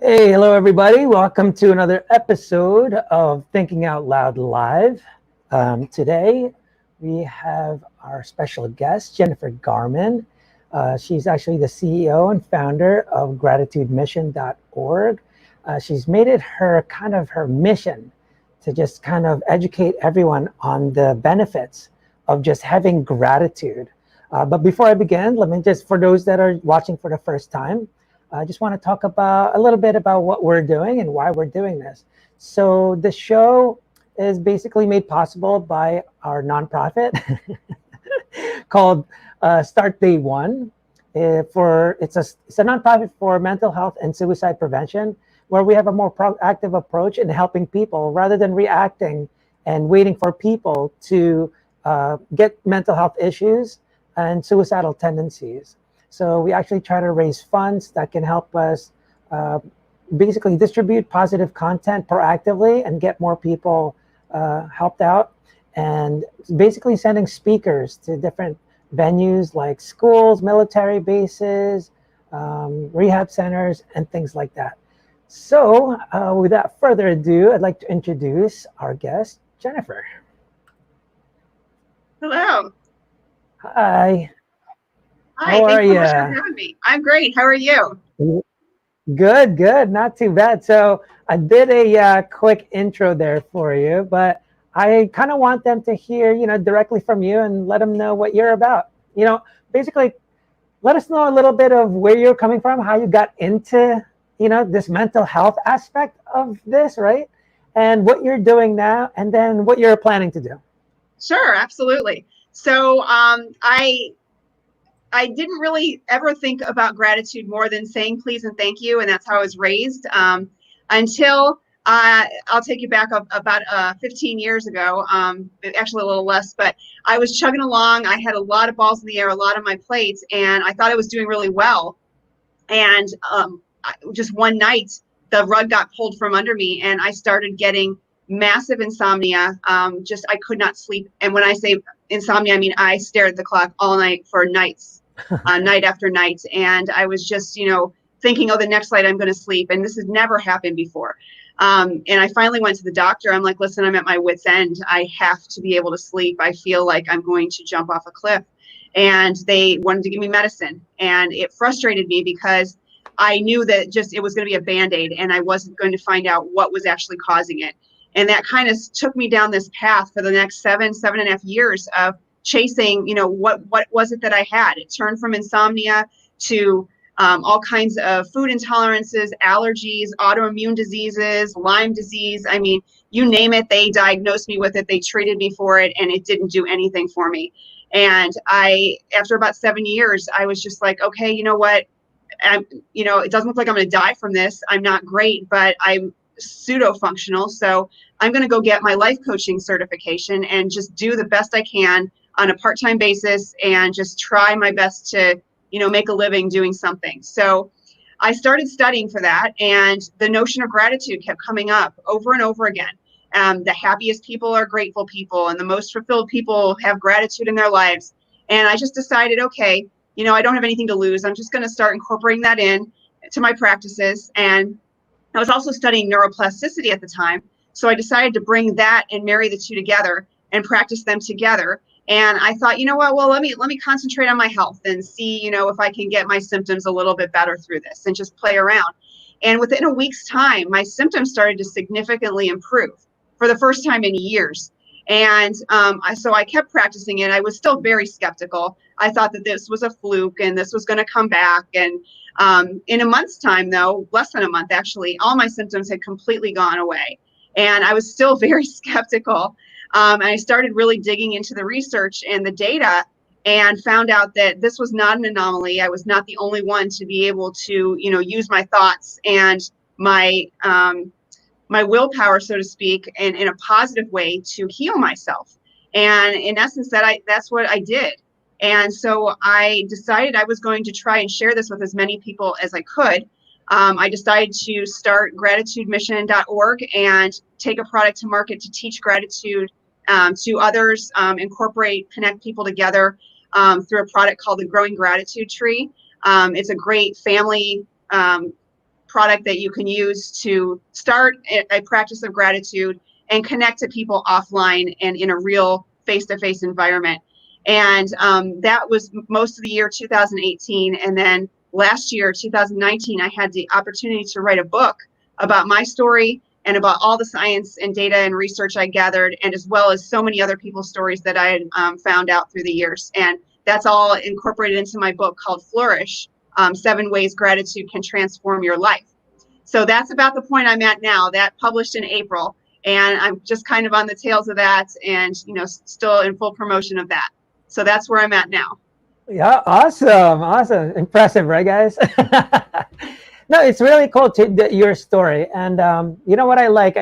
Hey, hello everybody. Welcome to another episode of Thinking Out Loud Live. Today we have our special guest, Jennifer Garman. She's actually the CEO and founder of gratitudemission.org. She's made it her mission to just kind of educate everyone on the benefits of just having gratitude. But before I begin, let me just, for those that are watching for the first time, I just want to talk about a little bit about what we're doing and why we're doing this. So the show is basically made possible by our nonprofit called Start Day One. It's a nonprofit for mental health and suicide prevention, where we have a more proactive approach in helping people rather than reacting and waiting for people to get mental health issues and suicidal tendencies. So we actually try to raise funds that can help us basically distribute positive content proactively and get more people helped out. And basically sending speakers to different venues like schools, military bases, rehab centers, and things like that. So without further ado, I'd like to introduce our guest, Jennifer. Hello. Hi, Hi. how are Thanks so much for you? having me. I'm great. How are you? Good, good, not too bad. So I did a quick intro there for you, but I kind of want them to hear, directly from you and let them know what you're about. Basically, let us know a little bit of where you're coming from, how you got into, this mental health aspect of this, right? And what you're doing now, and then what you're planning to do. Sure, absolutely. So, I didn't really ever think about gratitude more than saying please and thank you, and that's how I was raised. Until I'll take you back about 15 years ago, actually a little less, but I was chugging along. I had a lot of balls in the air, a lot on my plate, and I thought I was doing really well. And just one night, the rug got pulled from under me, and I started getting massive insomnia. Just I could not sleep. And when I say insomnia, I mean I stared at the clock all night for nights, night after night. And I was just, thinking, oh, the next night I'm going to sleep. And this has never happened before. And I finally went to the doctor. I'm like, listen, I'm at my wit's end. I have to be able to sleep. I feel like I'm going to jump off a cliff. And they wanted to give me medicine. And it frustrated me because I knew that just it was going to be a Band-Aid and I wasn't going to find out what was actually causing it. And that kind of took me down this path for the next 7.5 years of chasing, what was it that I had? It turned from insomnia to all kinds of food intolerances, allergies, autoimmune diseases, Lyme disease. I mean, you name it, they diagnosed me with it, they treated me for it, and it didn't do anything for me. And after about 7 years, I was just like, okay, you know what? It doesn't look like I'm going to die from this. I'm not great, but I'm pseudo functional. So I'm going to go get my life coaching certification and just do the best I can on a part-time basis and just try my best to, make a living doing something. So I started studying for that, and the notion of gratitude kept coming up over and over again. The happiest people are grateful people, and the most fulfilled people have gratitude in their lives. And I just decided, okay, I don't have anything to lose. I'm just going to start incorporating that in to my practices. And I was also studying neuroplasticity at the time. So I decided to bring that and marry the two together and practice them together. And I thought, you know what, well, let me concentrate on my health and see, if I can get my symptoms a little bit better through this and just play around. And within a week's time, my symptoms started to significantly improve for the first time in years. And so I kept practicing it. I was still very skeptical. I thought that this was a fluke and this was going to come back. And in a month's time, though, less than a month, actually, all my symptoms had completely gone away. And I was still very skeptical. And I started really digging into the research and the data and found out that this was not an anomaly. I was not the only one to be able to, use my thoughts and my willpower, so to speak, in a positive way to heal myself. And in essence, that's what I did. And so I decided I was going to try and share this with as many people as I could. I decided to start gratitudemission.org and take a product to market to teach gratitude to others, connect people together through a product called the Growing Gratitude Tree. It's a great family product that you can use to start a practice of gratitude and connect to people offline and in a real face-to-face environment. And that was most of the year 2018. And then last year, 2019, I had the opportunity to write a book about my story and about all the science and data and research I gathered, and as well as so many other people's stories that I had found out through the years. And that's all incorporated into my book called Flourish, 7 Ways Gratitude Can Transform Your Life. So that's about the point I'm at now. That published in April, and I'm just kind of on the tails of that, and still in full promotion of that. So that's where I'm at now. Yeah, awesome, impressive, right, guys? No, it's really cool your story, and you know what I like.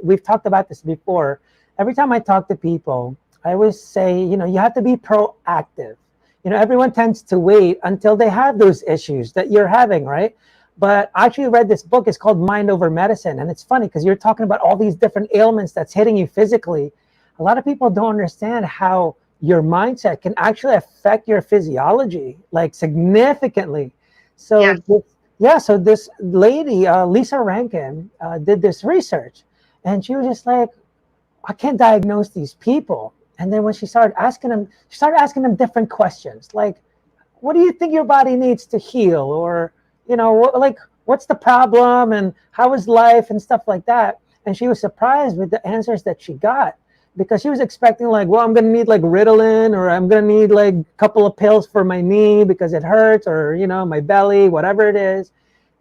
We've talked about this before. Every time I talk to people, I always say, you have to be proactive. Everyone tends to wait until they have those issues that you're having, right? But I actually read this book. It's called Mind Over Medicine, and it's funny because you're talking about all these different ailments that's hitting you physically. A lot of people don't understand how your mindset can actually affect your physiology, like significantly. So so this lady, Lisa Rankin, did this research, and she was just like, I can't diagnose these people. And then when she started asking them different questions, like, what do you think your body needs to heal? Or, like, what's the problem and how is life and stuff like that? And she was surprised with the answers that she got, because she was expecting, like, well, I'm going to need like Ritalin, or I'm going to need like a couple of pills for my knee because it hurts, or, my belly, whatever it is.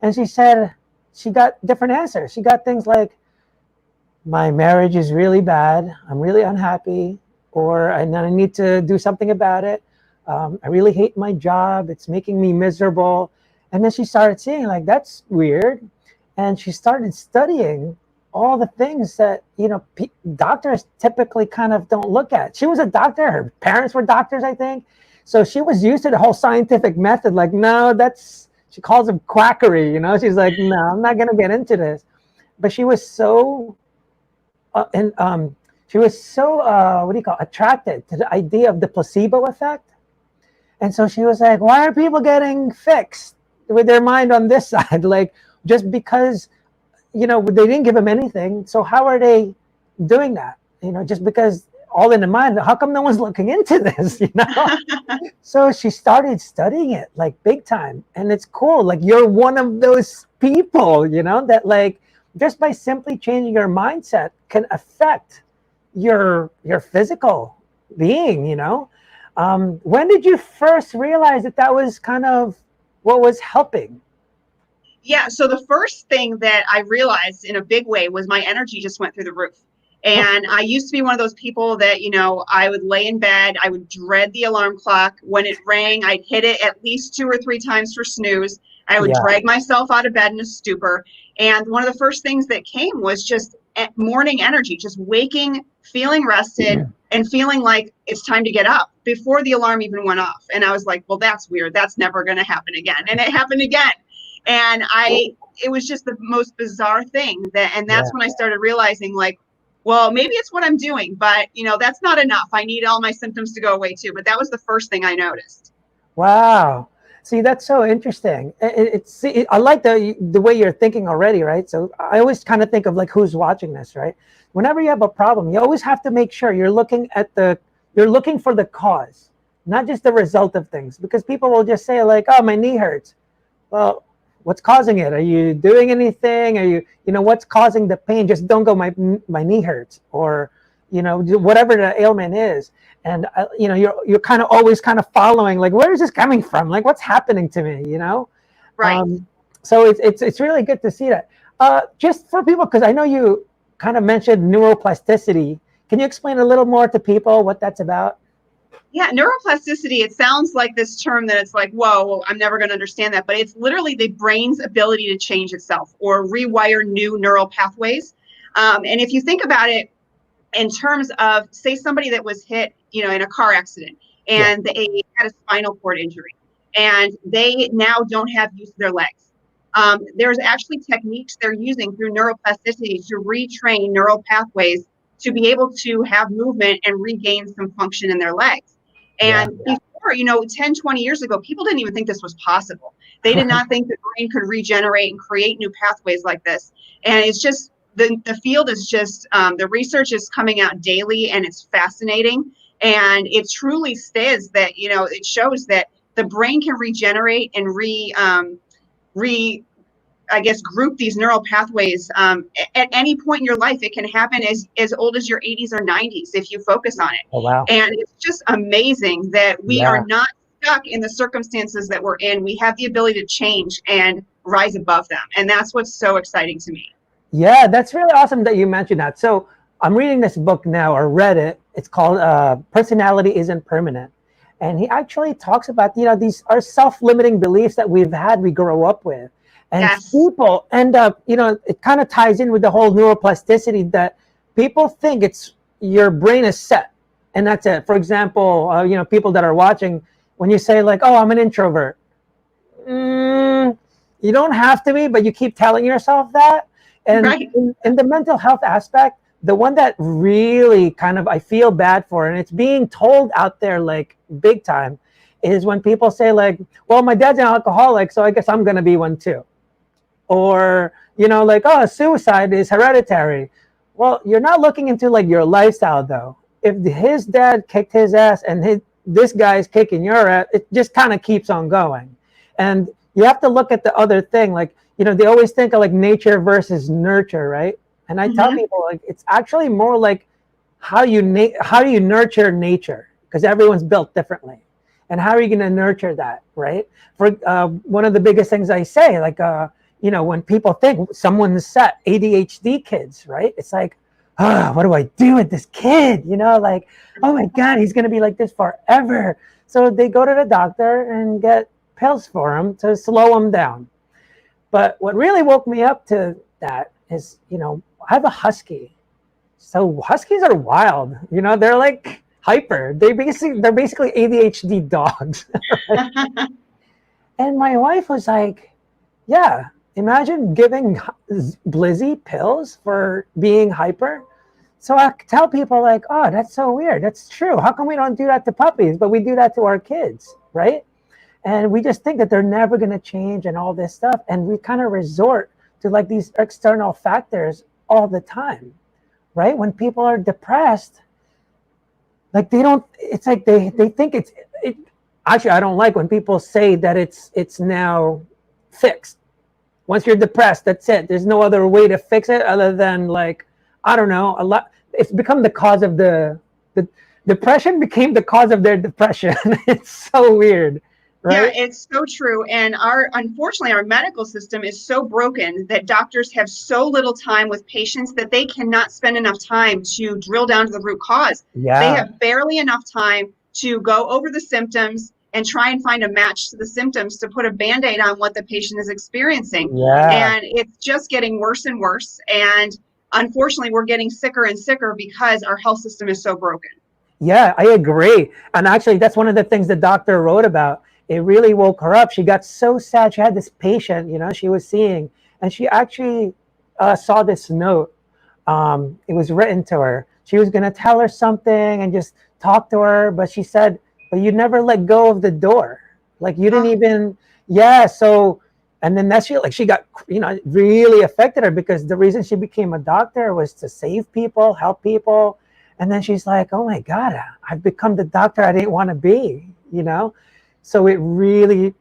And she said she got different answers. She got things like, my marriage is really bad. I'm really unhappy, or I need to do something about it. I really hate my job. It's making me miserable. And then she started seeing, like, that's weird. And she started studying all the things that, doctors typically kind of don't look at. She was a doctor. Her parents were doctors, I think. So she was used to the whole scientific method. Like, no, she calls them quackery, She's like, no, I'm not going to get into this. But she was so attracted to the idea of the placebo effect. And so she was like, why are people getting fixed with their mind on this side? Like, just because, they didn't give them anything. So how are they doing that? Just because all in the mind, how come no one's looking into this? So she started studying it like big time. And it's cool. Like, you're one of those people, that, like, just by simply changing your mindset can affect your physical being, When did you first realize that was kind of what was helping? Yeah, so the first thing that I realized in a big way was my energy just went through the roof. And I used to be one of those people that, I would lay in bed, I would dread the alarm clock. When it rang, I'd hit it at least 2 or 3 times for snooze. I would drag myself out of bed in a stupor. And one of the first things that came was just morning energy, just waking, feeling rested, and feeling like it's time to get up before the alarm even went off. And I was like, well, that's weird. That's never going to happen again. And it happened again. And it was just the most bizarre thing. That's when I started realizing, like, well, maybe it's what I'm doing, but, that's not enough. I need all my symptoms to go away too. But that was the first thing I noticed. Wow. See, that's so interesting. I like the way you're thinking already, right? So I always kind of think of, like, who's watching this, right? Whenever you have a problem, you always have to make sure you're looking for the cause, not just the result of things, because people will just say, like, oh, my knee hurts. Well, what's causing it? Are you doing anything? Are you, what's causing the pain? Just don't go, my knee hurts, or, whatever the ailment is. And, you're kind of always kind of following, like, where is this coming from? Like, what's happening to me, Right. So it's really good to see that. Just for people, because I know you kind of mentioned neuroplasticity. Can you explain a little more to people what that's about? Yeah, neuroplasticity, it sounds like this term that it's like, whoa, I'm never going to understand that. But it's literally the brain's ability to change itself or rewire new neural pathways. And if you think about it in terms of, say, somebody that was hit, in a car accident, and they had a spinal cord injury, and they now don't have use of their legs. There's actually techniques they're using through neuroplasticity to retrain neural pathways to be able to have movement and regain some function in their legs. And before before, 10, 20 years ago, people didn't even think this was possible. They did not think the brain could regenerate and create new pathways like this. And it's just, the field is just, the research is coming out daily, and it's fascinating. And it truly says that, it shows that the brain can regenerate and group these neural pathways at any point in your life. It can happen as old as your 80s or 90s if you focus on it. Oh, wow. And it's just amazing that we are not stuck in the circumstances that we're in. We have the ability to change and rise above them. And that's what's so exciting to me. Yeah, that's really awesome that you mentioned that. So I'm reading this book now, or read it. It's called Personality Isn't Permanent. And he actually talks about, these are self-limiting beliefs that we grow up with. And people end up, it kind of ties in with the whole neuroplasticity, that people think it's your brain is set and that's it. For example, people that are watching, when you say like, oh, I'm an introvert, you don't have to be, but you keep telling yourself that. And in the mental health aspect, the one that really kind of I feel bad for, and it's being told out there like big time, is when people say like, well, my dad's an alcoholic, so I guess I'm going to be one too. Or, like, oh, suicide is hereditary. Well, you're not looking into like your lifestyle though. If his dad kicked his ass and this guy's kicking your ass, it just kind of keeps on going. And you have to look at the other thing. Like, they always think of like nature versus nurture, right? And I tell people like it's actually more like how do you nurture nature, because everyone's built differently. And how are you going to nurture that, right? For one of the biggest things I say, like, when people think someone's set, ADHD kids, right? It's like, what do I do with this kid? Like, oh my God, he's going to be like this forever. So they go to the doctor and get pills for him to slow him down. But what really woke me up to that is, I have a husky. So huskies are wild. They're like hyper. They're basically ADHD dogs. And my wife was like, yeah, imagine giving Blizzy pills for being hyper. So I tell people like, oh, that's so weird. That's true. How come we don't do that to puppies, but we do that to our kids, right? And we just think that they're never going to change and all this stuff. And we kind of resort to like these external factors all the time, right? When people are depressed, like it's like they think actually, I don't like when people say that it's now fixed. Once you're depressed, that's it. There's no other way to fix it other than like, I don't know, it's become the cause of the depression became the cause of their depression. It's so weird. Right? Yeah, it's so true. And unfortunately, our medical system is so broken that doctors have so little time with patients that they cannot spend enough time to drill down to the root cause. Yeah. They have barely enough time to go over the symptoms and try and find a match to the symptoms to put a Band-Aid on what the patient is experiencing. Yeah. And it's just getting worse and worse. And unfortunately, we're getting sicker and sicker because our health system is so broken. Yeah, I agree. And actually, that's one of the things the doctor wrote about. It really woke her up. She got so sad. She had this patient, she was seeing, and she actually saw this note. It was written to her. She was going to tell her something and just talk to her, but she said, but you never let go of the door. Like you didn't even, so, and then she got, really affected her, because the reason she became a doctor was to save people, help people. And then she's like, oh my God, I've become the doctor I didn't want to be, So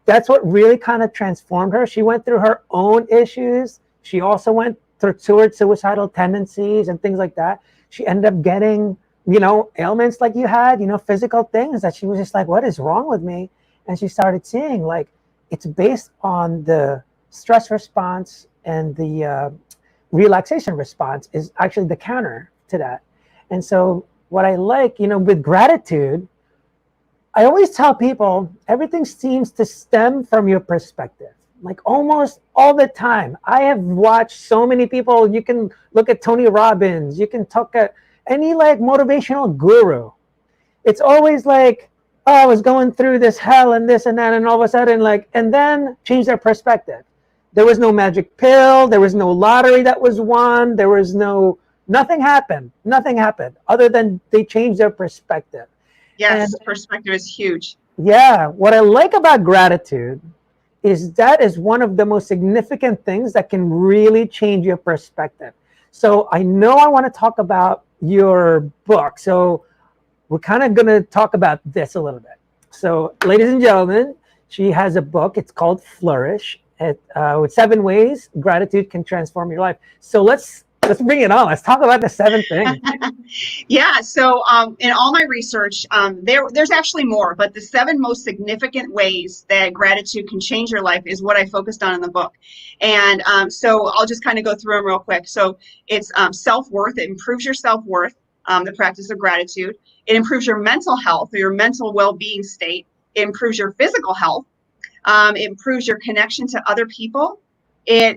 that's what really kind of transformed her. She went through her own issues. She also went towards suicidal tendencies and things like that. She ended up getting, ailments like you had, physical things that she was just like, what is wrong with me? And she started seeing like, it's based on the stress response, and the relaxation response is actually the counter to that. And so what I like, with gratitude, I always tell people everything seems to stem from your perspective, like almost all the time. I have watched so many people. You can look at Tony Robbins. You can talk at any like motivational guru. It's always like, oh, I was going through this hell and this and that, and all of a sudden and then change their perspective. There was no magic pill. There was no lottery that was won. There was nothing happened. Nothing happened other than they changed their perspective. Yes, perspective is huge. Yeah, what I like about gratitude is that is one of the most significant things that can really change your perspective. So I know I want to talk about your book. So we're kind of going to talk about this a little bit. So, ladies and gentlemen, she has a book. It's called Flourish. With 7 ways gratitude can transform your life. So let's bring it on. Let's talk about the 7 things. Yeah, so in all my research, there's actually more, but the 7 most significant ways that gratitude can change your life is what I focused on in the book. And so I'll just kind of go through them real quick. So it's self-worth. It improves your self-worth, the practice of gratitude. It improves your mental health or your mental well-being state. It improves your physical health. It improves your connection to other people. Your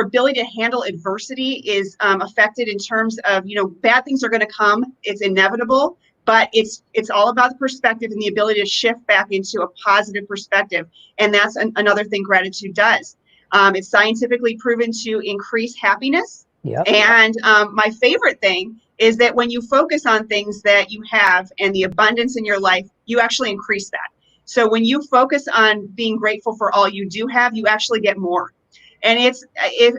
ability to handle adversity is affected in terms of, bad things are going to come. It's inevitable, but it's all about the perspective and the ability to shift back into a positive perspective. And that's another thing gratitude does. It's scientifically proven to increase happiness. Yep. And my favorite thing is that when you focus on things that you have and the abundance in your life, you actually increase that. So when you focus on being grateful for all you do have, you actually get more. And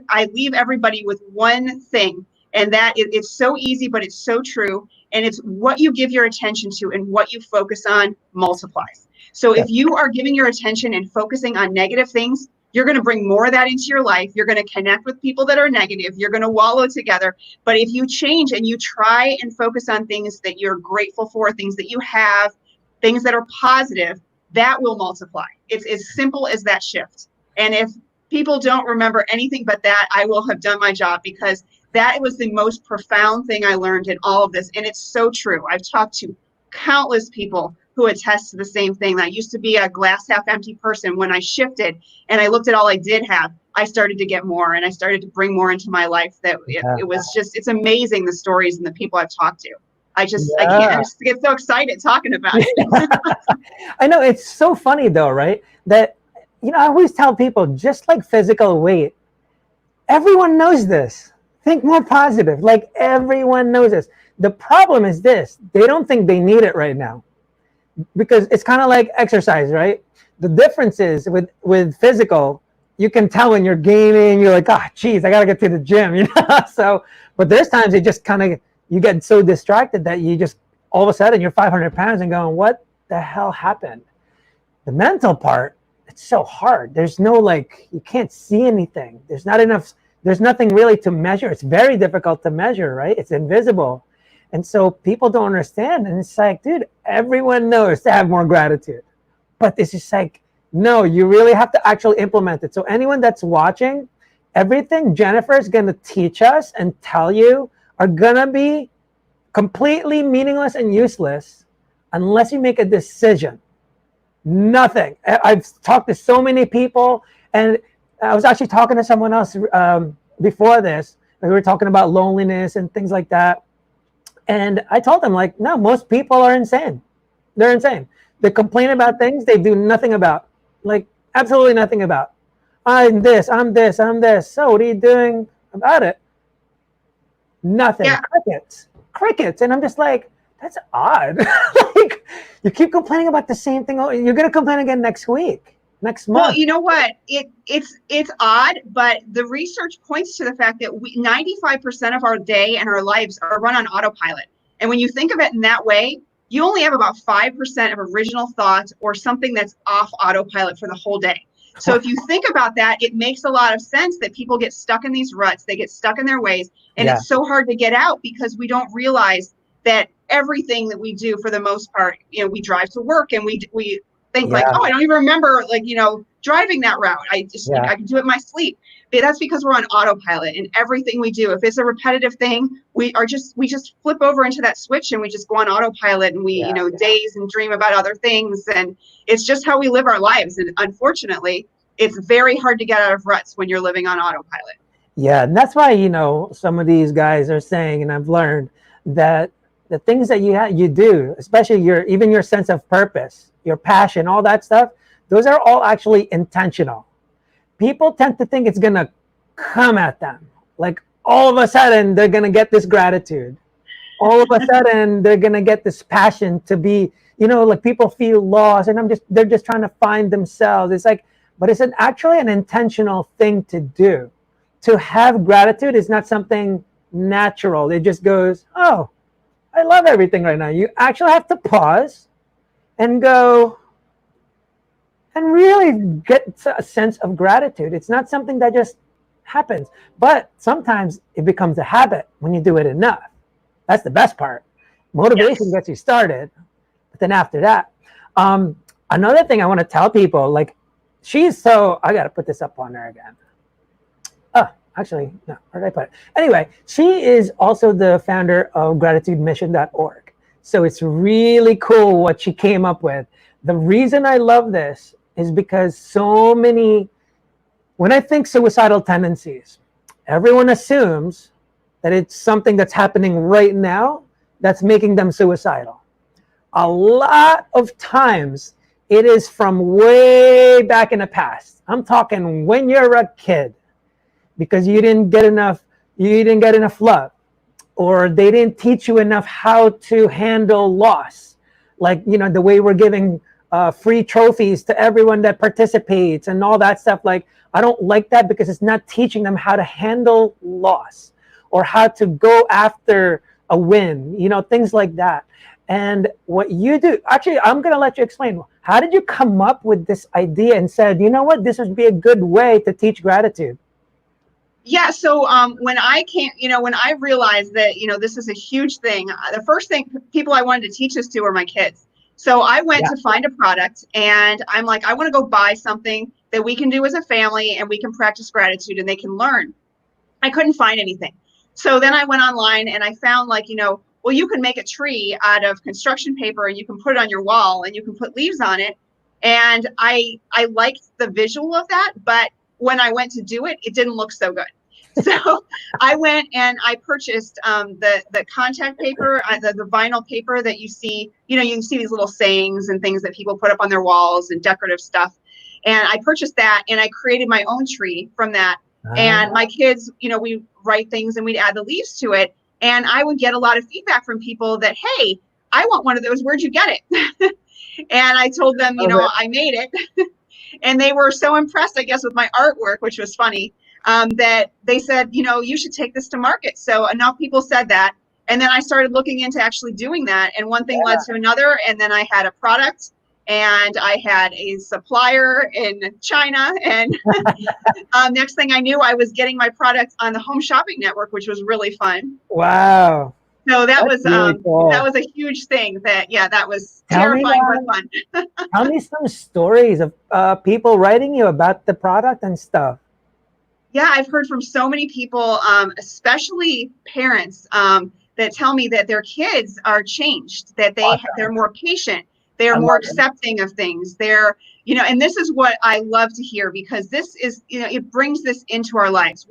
I leave everybody with one thing, and that it's so easy, but it's so true. And it's what you give your attention to and what you focus on multiplies. So if you are giving your attention and focusing on negative things, you're going to bring more of that into your life. You're going to connect with people that are negative. You're going to wallow together. But if you change and you try and focus on things that you're grateful for, things that you have, things that are positive, that will multiply. It's as simple as that shift. And if people don't remember anything but that, I will have done my job, because that was the most profound thing I learned in all of this. And it's so true. I've talked to countless people who attest to the same thing. I used to be a glass half empty person. When I shifted and I looked at all I did have, I started to get more, and I started to bring more into my life. It was just, it's amazing the stories and the people I've talked to. I just get so excited talking about it. I know, it's so funny though, right? That, I always tell people, just like physical weight, everyone knows this. Think more positive. Like, everyone knows this. The problem is this: they don't think they need it right now, because it's kind of like exercise, right? The difference is with physical, you can tell when you're gaining. You're like, geez, I gotta get to the gym, So, but there's times you get so distracted that you just, all of a sudden, you're 500 pounds and going, what the hell happened? The mental part, it's so hard. There's no, you can't see anything. There's nothing really to measure. It's very difficult to measure, right? It's invisible. And so people don't understand. And it's like, dude, everyone knows to have more gratitude. But it's just like, no, you really have to actually implement it. So anyone that's watching, everything Jennifer is going to teach us and tell you are going to be completely meaningless and useless unless you make a decision. Nothing. I've talked to so many people, and I was actually talking to someone else before this. We were talking about loneliness and things like that. And I told them, no, most people are insane. They're insane. They complain about things they do nothing about. Absolutely nothing about. I'm this. So what are you doing about it? Nothing. Yeah. Crickets. And I'm just like, that's odd. You keep complaining about the same thing. You're going to complain again next week, next month. Well, you know what? It's odd, but the research points to the fact that 95% of our day and our lives are run on autopilot. And when you think of it in that way, you only have about 5% of original thoughts or something that's off autopilot for the whole day. So if you think about that, it makes a lot of sense that people get stuck in these ruts. They get stuck in their ways. And it's so hard to get out because we don't realize that everything that we do, for the most part, we drive to work and we think I don't even remember, driving that route. I can do it in my sleep. But that's because we're on autopilot in everything we do. If it's a repetitive thing, we just flip over into that switch and we just go on autopilot, and we, daze and dream about other things. And it's just how we live our lives. And unfortunately, it's very hard to get out of ruts when you're living on autopilot. Yeah. And that's why, some of these guys are saying, and I've learned that the things that you do, especially your sense of purpose, your passion, all that stuff, those are all actually intentional. People tend to think it's going to come at them. All of a sudden, they're going to get this gratitude. All of a sudden, they're going to get this passion to be like people feel lost and they're just trying to find themselves. It's like, but it's actually an intentional thing to do. To have gratitude is not something natural. It just goes, oh, I love everything right now. You actually have to pause and go and really get a sense of gratitude. It's not something that just happens, but sometimes it becomes a habit when you do it enough. That's the best part. Motivation gets you started, but then after that, another thing I want to tell people, like, I got to put this up on there again. Oh, actually, no, where did I put it? Anyway, she is also the founder of gratitudemission.org. So it's really cool what she came up with. The reason I love this is because when I think suicidal tendencies, everyone assumes that it's something that's happening right now that's making them suicidal. A lot of times it is from way back in the past. I'm talking when you're a kid, because you didn't get enough love, or they didn't teach you enough how to handle loss. Like, the way we're giving free trophies to everyone that participates and all that stuff. Like, I don't like that because it's not teaching them how to handle loss or how to go after a win, things like that. And what you do, actually, I'm going to let you explain. How did you come up with this idea and said, you know what, this would be a good way to teach gratitude? Yeah. So when I realized that, this is a huge thing, the first thing people I wanted to teach this to were my kids. So I went to find a product and I'm like, I want to go buy something that we can do as a family and we can practice gratitude and they can learn. I couldn't find anything. So then I went online and I found well, you can make a tree out of construction paper and you can put it on your wall and you can put leaves on it. And I liked the visual of that, but when I went to do it, it didn't look so good. So I went and I purchased the contact paper, the vinyl paper that you see, you can see these little sayings and things that people put up on their walls and decorative stuff. And I purchased that and I created my own tree from that. And my kids, we write things and we'd add the leaves to it. And I would get a lot of feedback from people that, hey, I want one of those. Where'd you get it? And I told them, I made it. And they were so impressed, I guess, with my artwork, which was funny, that they said, you should take this to market. So enough people said that. And then I started looking into actually doing that. And one thing led to another. And then I had a product and I had a supplier in China. And next thing I knew, I was getting my product on the Home Shopping Network, which was really fun. Wow. So that was really cool. That was a huge thing. That was terrifying but fun. Tell me some stories of people writing you about the product and stuff. Yeah, I've heard from so many people, especially parents, that tell me that their kids are changed, that they're more patient, they're more accepting of things. They're, and this is what I love to hear, because this is, it brings this into our lives.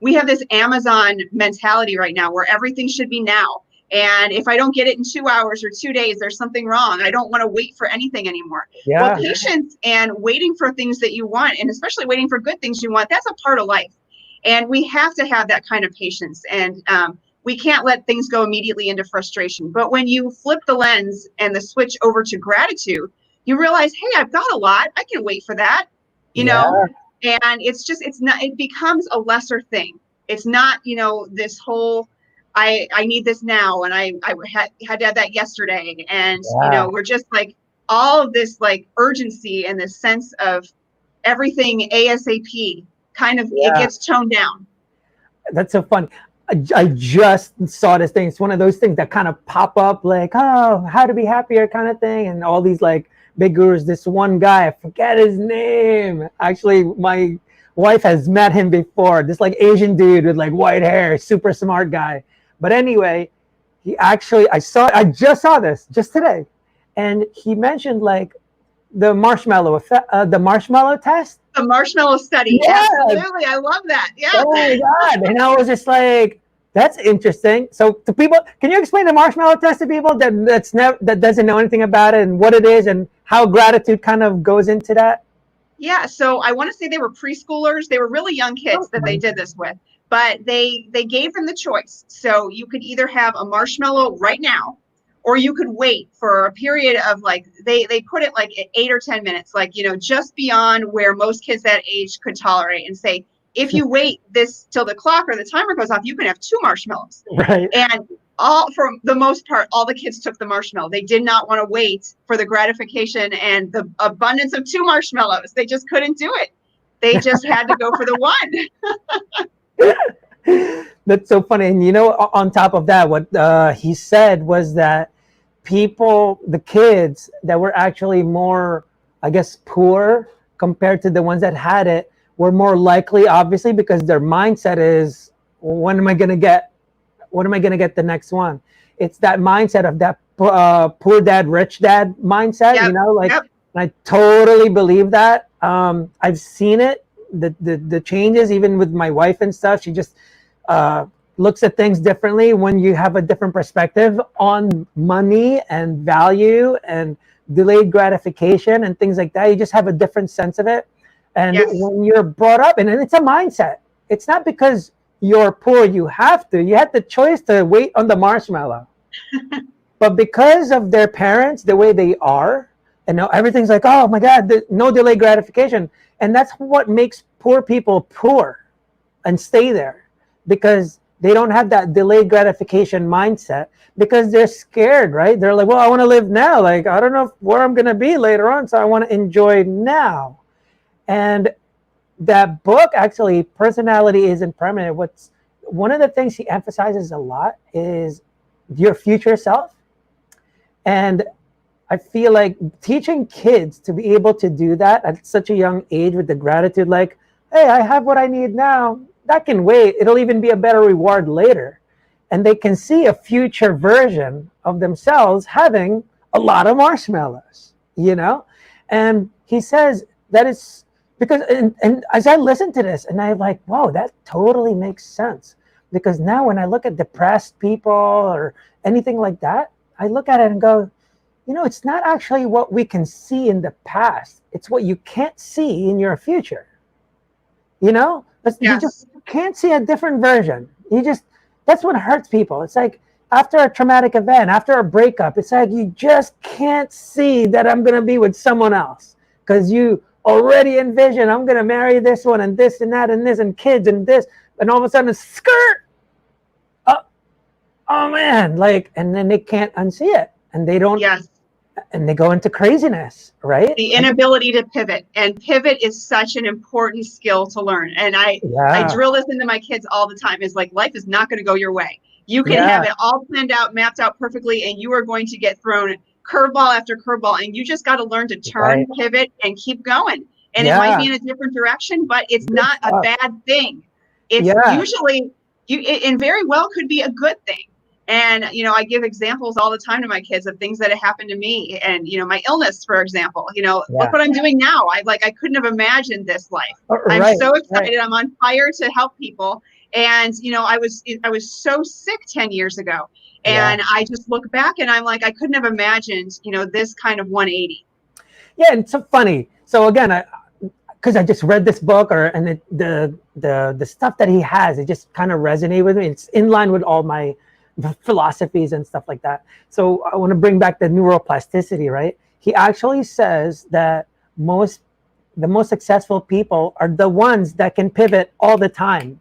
We have this Amazon mentality right now where everything should be now. And if I don't get it in 2 hours or 2 days, there's something wrong. I don't want to wait for anything anymore. Yeah. Well, patience and waiting for things that you want, and especially waiting for good things you want, that's a part of life. And we have to have that kind of patience. And we can't let things go immediately into frustration. But when you flip the lens and the switch over to gratitude, you realize, hey, I've got a lot. I can wait for that, you know? And it becomes a lesser thing. It's not, this whole, I need this now. And I had to have that yesterday. And, we're just like all of this like urgency and this sense of everything ASAP kind of, it gets toned down. That's so funny. I just saw this thing. It's one of those things that kind of pop up like, oh, how to be happier kind of thing. And all these like big gurus, this one guy, I forget his name. Actually, my wife has met him before. This like Asian dude with like white hair, super smart guy. But anyway, I just saw this just today. And he mentioned like the marshmallow effect, the marshmallow test. The marshmallow study. Yes. Absolutely. I love that. Yeah. Oh my God. And I was just like, that's interesting. So to people, can you explain the marshmallow test to people that doesn't know anything about it and what it is and how gratitude kind of goes into that? Yeah. So I want to say they were preschoolers. They were really young kids that they did this with, but they gave them the choice. So you could either have a marshmallow right now, or you could wait for a period of like, they put it like 8 or 10 minutes, like, just beyond where most kids that age could tolerate, and say, if you wait this till the clock or the timer goes off, you can have 2 marshmallows. Right. And for the most part, all the kids took the marshmallow. They did not want to wait for the gratification and the abundance of 2 marshmallows. They just couldn't do it. They just had to go for the one. That's so funny. And on top of that, what he said was that the kids that were actually more, I guess, poor compared to the ones that had it, were more likely, obviously, because their mindset is, when am I going to get the next one? It's that mindset of that poor dad, rich dad mindset, Yep. Yep. I totally believe that. I've seen it, the changes, even with my wife and stuff. She just looks at things differently when you have a different perspective on money and value and delayed gratification and things like that. You just have a different sense of it. And Yes. when you're brought up, and it's a mindset. It's not because you're poor, you have the choice to wait on the marshmallow. But because of their parents, the way they are, and now everything's like, oh my God, no delayed gratification. And that's what makes poor people poor and stay there, because they don't have that delayed gratification mindset, because they're scared, right? They're like, well, I want to live now. Like, I don't know where I'm going to be later on, so I want to enjoy now. And that book, actually, Personality Isn't Permanent, one of the things he emphasizes a lot is your future self. And I feel like teaching kids to be able to do that at such a young age, with the gratitude, like, hey, I have what I need now, that can wait. It'll even be a better reward later. And they can see a future version of themselves having a lot of marshmallows, And he says that it's because, and as I listen to this, and I'm like, whoa, that totally makes sense. Because now when I look at depressed people or anything like that, I look at it and go, it's not actually what we can see in the past. It's what you can't see in your future. You just can't see a different version. That's what hurts people. It's like after a traumatic event, after a breakup, it's like you just can't see that I'm going to be with someone else, because you already envision, I'm going to marry this one and this and that and this and kids and this. And all of a sudden, skirt. Oh man. And then they can't unsee it. And they don't. Yes. And they go into craziness, right? The inability to pivot. And pivot is such an important skill to learn. And I drill this into my kids all the time, is like, life is not going to go your way. You can have it all planned out, mapped out perfectly, and you are going to get thrown curveball after curveball. And you just got to learn to turn, pivot, and keep going. And it might be in a different direction, but it's not a bad thing. It's usually, it very well could be a good thing. And, I give examples all the time to my kids of things that have happened to me, and, my illness, for example, look what I'm doing now. I couldn't have imagined this life. I'm so excited. I'm on fire to help people. And, I was so sick 10 years ago, and I just look back and I'm like, I couldn't have imagined, this kind of 180. Yeah. And it's so funny. So again, because I just read this book, and the stuff that he has, it just kind of resonated with me. It's in line with all my philosophies and stuff like that. So I want to bring back the neuroplasticity, right? He actually says that the most successful people are the ones that can pivot all the time,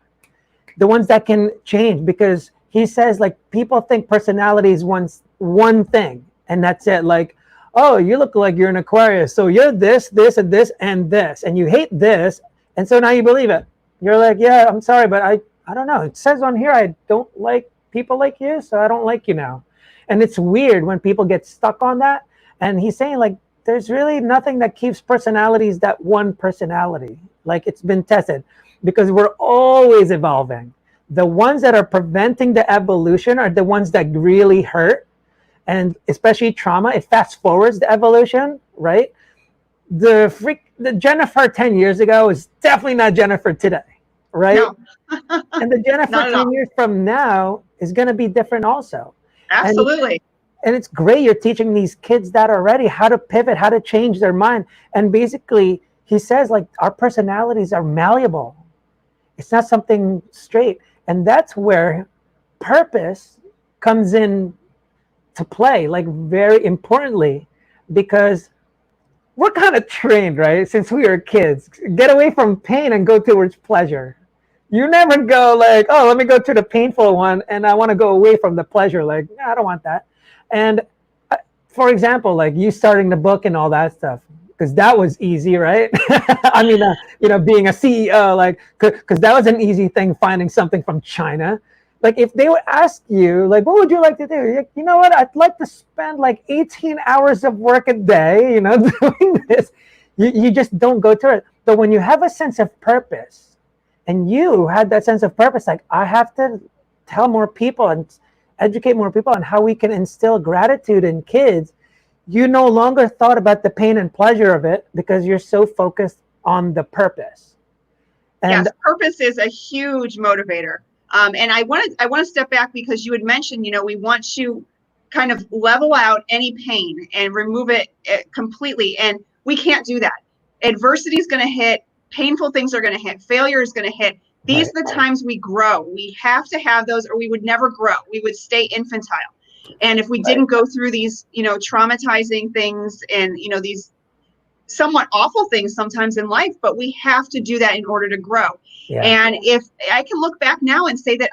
the ones that can change, because he says, like, people think personality is one thing, and that's it. Like, oh, you look like you're an Aquarius, so you're this, this, and this, and this, and you hate this, and so now you believe it. You're like, yeah, I'm sorry, but I don't know. It says on here I don't like people like you, so I don't like you now. And it's weird when people get stuck on that. And he's saying, like, there's really nothing that keeps personalities that one personality. Like, it's been tested, because we're always evolving. The ones that are preventing the evolution are the ones that really hurt. And especially trauma, it fast forwards the evolution, right? The Jennifer 10 years ago is definitely not Jennifer today, right? No. And the Jennifer 10 years from now is going to be different also. Absolutely. And it's great you're teaching these kids that already, how to pivot, how to change their mind. And basically, he says, like, our personalities are malleable. It's not something straight. And that's where purpose comes in to play, like very importantly, because we're kind of trained, right? Since we were kids, get away from pain and go towards pleasure. You never go like, oh, let me go to the painful one and I want to go away from the pleasure. Like, no, I don't want that. And for example, like you starting the book and all that stuff, because that was easy, right? I mean, being a CEO, like, because that was an easy thing, finding something from China. Like, if they would ask you, like, what would you like to do? You're like, you know what? I'd like to spend like 18 hours of work a day, doing this. You just don't go to it. But when you have a sense of purpose, and you had that sense of purpose, like, I have to tell more people and educate more people on how we can instill gratitude in kids, you no longer thought about the pain and pleasure of it because you're so focused on the purpose. And yes, purpose is a huge motivator. And I want to step back because you had mentioned, we want to kind of level out any pain and remove it completely. And we can't do that. Adversity is going to hit. Painful things are going to hit. Failure is going to hit. These are the times we grow. We have to have those or we would never grow. We would stay infantile. And if we didn't go through these, traumatizing things and, these somewhat awful things sometimes in life, but we have to do that in order to grow. Yeah. And if I can look back now and say that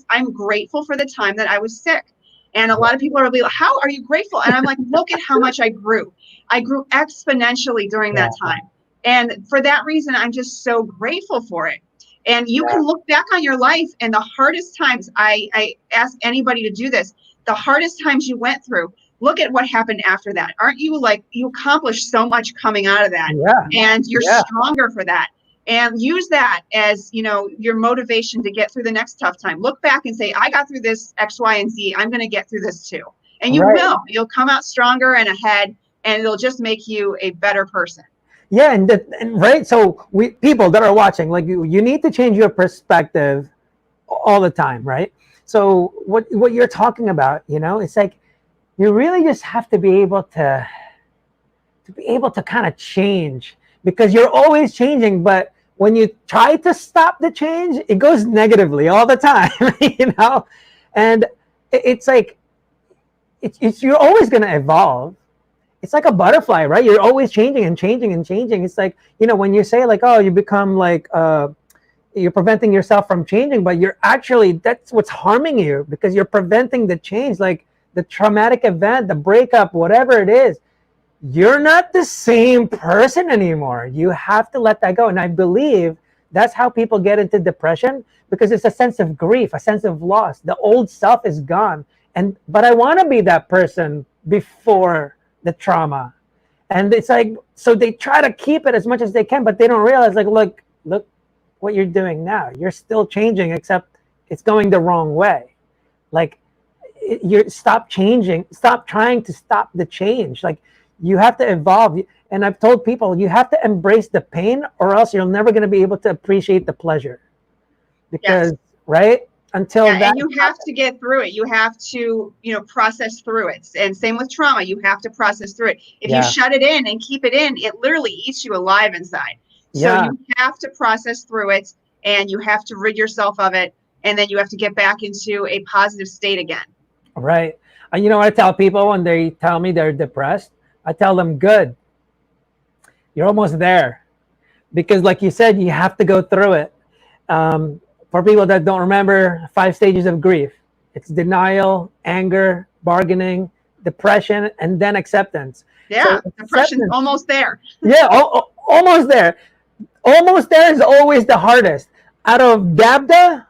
I'm grateful for the time that I was sick. And a lot of people are like, how are you grateful? And I'm like, look at how much I grew. I grew exponentially during that time. And for that reason, I'm just so grateful for it. And you can look back on your life and the hardest times, I ask anybody to do this, the hardest times you went through, look at what happened after that. Aren't you like, you accomplished so much coming out of that and you're stronger for that. And use that as, your motivation to get through the next tough time. Look back and say, I got through this X, Y, and Z. I'm going to get through this too. And you will. You'll come out stronger and ahead, and it'll just make you a better person. Yeah, and right. So people that are watching, like you need to change your perspective all the time, right? So what you're talking about, it's like you really just have to be able to kind of change, because you're always changing. But when you try to stop the change, it goes negatively all the time, And it's like you're always going to evolve. It's like a butterfly, right? You're always changing and changing and changing. It's like, when you say like, oh, you become like, you're preventing yourself from changing, but that's what's harming you, because you're preventing the change, like the traumatic event, the breakup, whatever it is. You're not the same person anymore. You have to let that go. And I believe that's how people get into depression, because it's a sense of grief, a sense of loss. The old self is gone. But I want to be that person before the trauma. And it's like, so they try to keep it as much as they can, but they don't realize, like, look what you're doing now. You're still changing, except it's going the wrong way. Like, stop changing, stop trying to stop the change. Like, you have to evolve. And I've told people, you have to embrace the pain, or else you're never going to be able to appreciate the pleasure. Because, right? Until that, and you have to get through it. You have to, process through it. And same with trauma. You have to process through it. If you shut it in and keep it in, it literally eats you alive inside. So you have to process through it, and you have to rid yourself of it. And then you have to get back into a positive state again. Right. And I tell people when they tell me they're depressed, I tell them, good. You're almost there. Because like you said, you have to go through it. For people that don't remember, 5 stages of grief. It's denial, anger, bargaining, depression, and then acceptance. Yeah, so depression's almost there. Yeah, almost there. Almost there is always the hardest. Out of DABDA,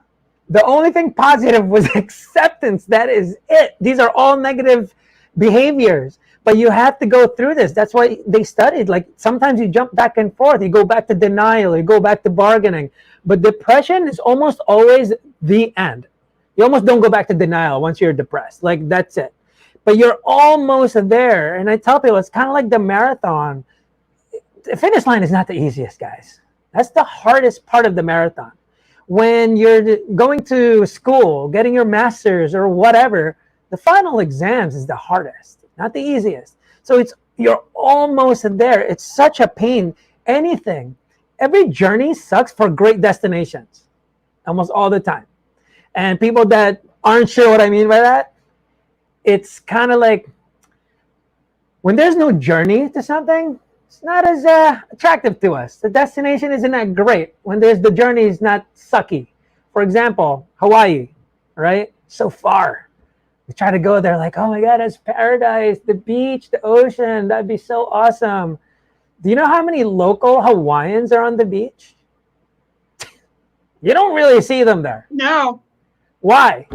the only thing positive was acceptance. That is it. These are all negative behaviors. But you have to go through this. That's why they studied. Like, sometimes you jump back and forth. You go back to denial. You go back to bargaining. But depression is almost always the end. You almost don't go back to denial once you're depressed. Like, that's it. But you're almost there. And I tell people, it's kind of like the marathon. The finish line is not the easiest, guys. That's the hardest part of the marathon. When you're going to school, getting your master's or whatever, the final exams is the hardest, not the easiest. So you're almost there. It's such a pain. Every journey sucks for great destinations, almost all the time. And people that aren't sure what I mean by that, it's kind of like when there's no journey to something, it's not as attractive to us. The destination isn't that great when there's the journey is not sucky. For example, Hawaii, right? So far. We try to go there like, oh my God, it's paradise, the beach, the ocean. That'd be so awesome. Do you know how many local Hawaiians are on the beach? You don't really see them there. No. Why?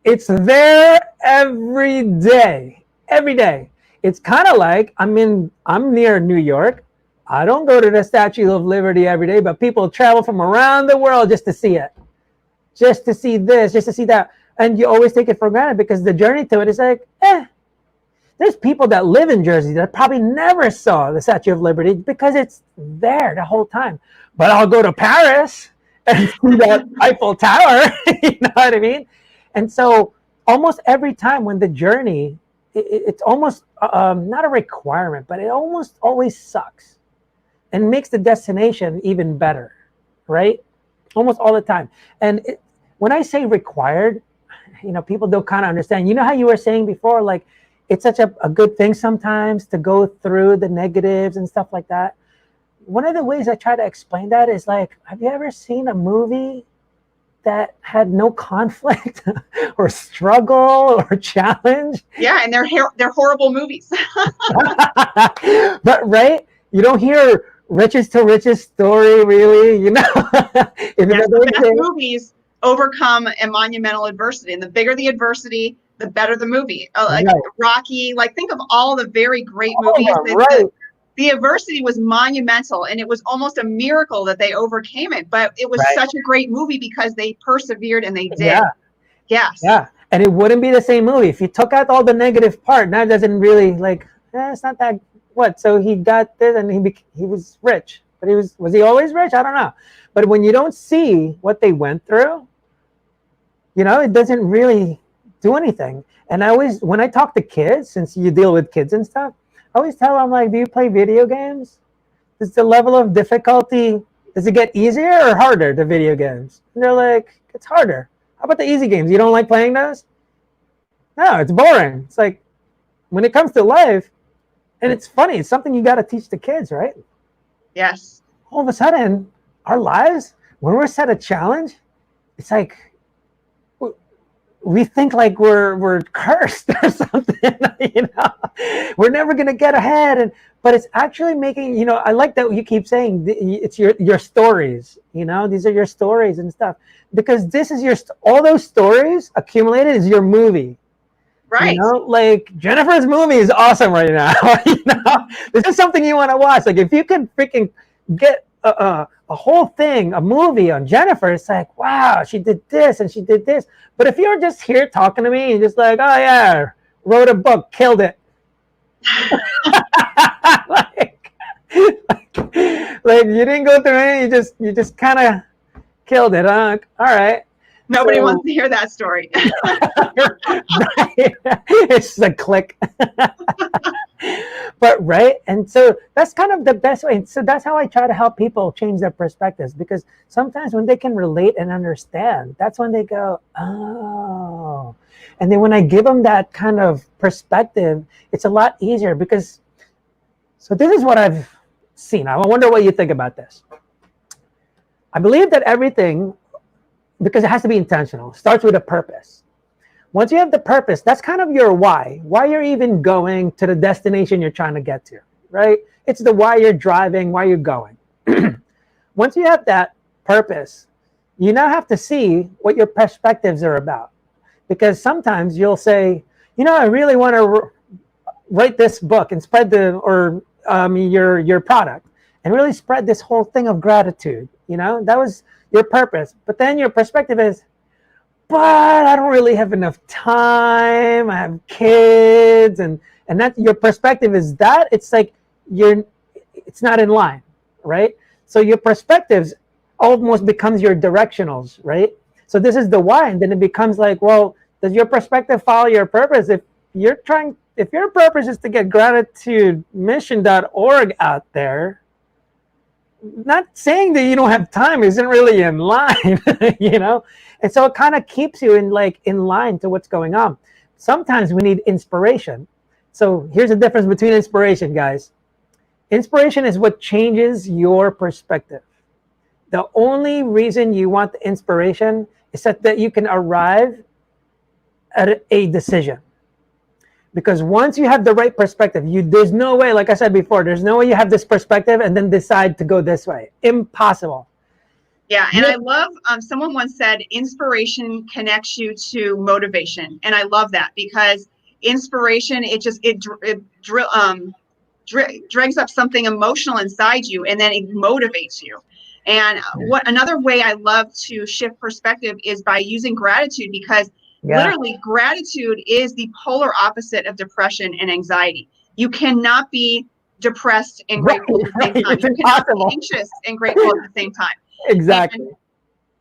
It's there every day. Every day. It's kind of like I'm near New York. I don't go to the Statue of Liberty every day, but people travel from around the world just to see it. Just to see this, just to see that. And you always take it for granted because the journey to it is like, there's people that live in Jersey that probably never saw the Statue of Liberty because it's there the whole time. But I'll go to Paris and see that Eiffel Tower, you know what I mean? And so almost every time when the journey, it's almost not a requirement, but it almost always sucks and makes the destination even better, right? Almost all the time. And when I say required, people don't kind of understand. You know how you were saying before, like, it's such a good thing sometimes to go through the negatives and stuff like that. One of the ways I try to explain that is like, have you ever seen a movie that had no conflict or struggle or challenge? Yeah, and they're horrible movies. But right, you don't hear richest to richest story, really. The best movies overcome a monumental adversity, and the bigger the adversity, the better the movie. Like right. Rocky, like think of all the very great movies. Right. The adversity was monumental, and it was almost a miracle that they overcame it. But it was right. Such a great movie because they persevered and they did. Yeah. Yes. Yeah. And it wouldn't be the same movie if you took out all the negative part. That doesn't really it's not that what. So he got this and he was rich, but was he always rich? I don't know. But when you don't see what they went through, it doesn't really do anything. And when I talk to kids, since you deal with kids and stuff, I always tell them, like, do you play video games? Does the level of difficulty, does it get easier or harder, the video games? And they're like, it's harder. How about the easy games? You don't like playing those? No, it's boring. It's like, when it comes to life, and it's funny, it's something you got to teach the kids, right? Yes. All of a sudden, our lives, when we're set a challenge, it's like, we think like we're cursed or something, we're never going to get ahead. But it's actually making, I like that you keep saying it's your stories, these are your stories and stuff, because this is all those stories accumulated is your movie. Right. Like Jennifer's movie is awesome right now. This is something you want to watch. Like if you could freaking get a whole thing, a movie on Jennifer, it's like, wow, she did this and she did this. But if you're just here talking to me and just like, oh yeah, wrote a book, killed it. like you didn't go through it, you just kind of killed it, huh? All right. Nobody wants to hear that story. It's a click. But right, and so that's kind of the best way. So that's how I try to help people change their perspectives, because sometimes when they can relate and understand, that's when they go, oh. And then when I give them that kind of perspective, it's a lot easier because, so this is what I've seen. I wonder what you think about this. I believe that everything, because it has to be intentional, starts with a purpose. Once you have the purpose, that's kind of your why you're even going to the destination you're trying to get to, right? It's the why you're driving, why you're going. Once you have that purpose, you now have to see what your perspectives are about. Because sometimes you'll say, I really want to write this book and spread your product and really spread this whole thing of gratitude. That was your purpose. But then your perspective is, but I don't really have enough time. I have kids, and that your perspective is that it's like it's not in line, right? So your perspectives almost becomes your directionals, right? So this is the why, and then it becomes like, well, does your perspective follow your purpose? If your purpose is to get gratitudemission.org out there, not saying that you don't have time isn't really in line, And so it kind of keeps you in line to what's going on. sometimes we need inspiration. So here's the difference between inspiration, guys. Inspiration is what changes your perspective. The only reason you want the inspiration is that you can arrive at a decision. Because once you have the right perspective, there's no way, like I said before, there's no way you have this perspective and then decide to go this way. Impossible. Yeah, and I love, someone once said, inspiration connects you to motivation. And I love that, because inspiration, drags up something emotional inside you, and then it motivates you. And another way I love to shift perspective is by using gratitude, because literally gratitude is the polar opposite of depression and anxiety. You cannot be depressed and grateful at the same time. You cannot be anxious and grateful at the same time. Exactly. And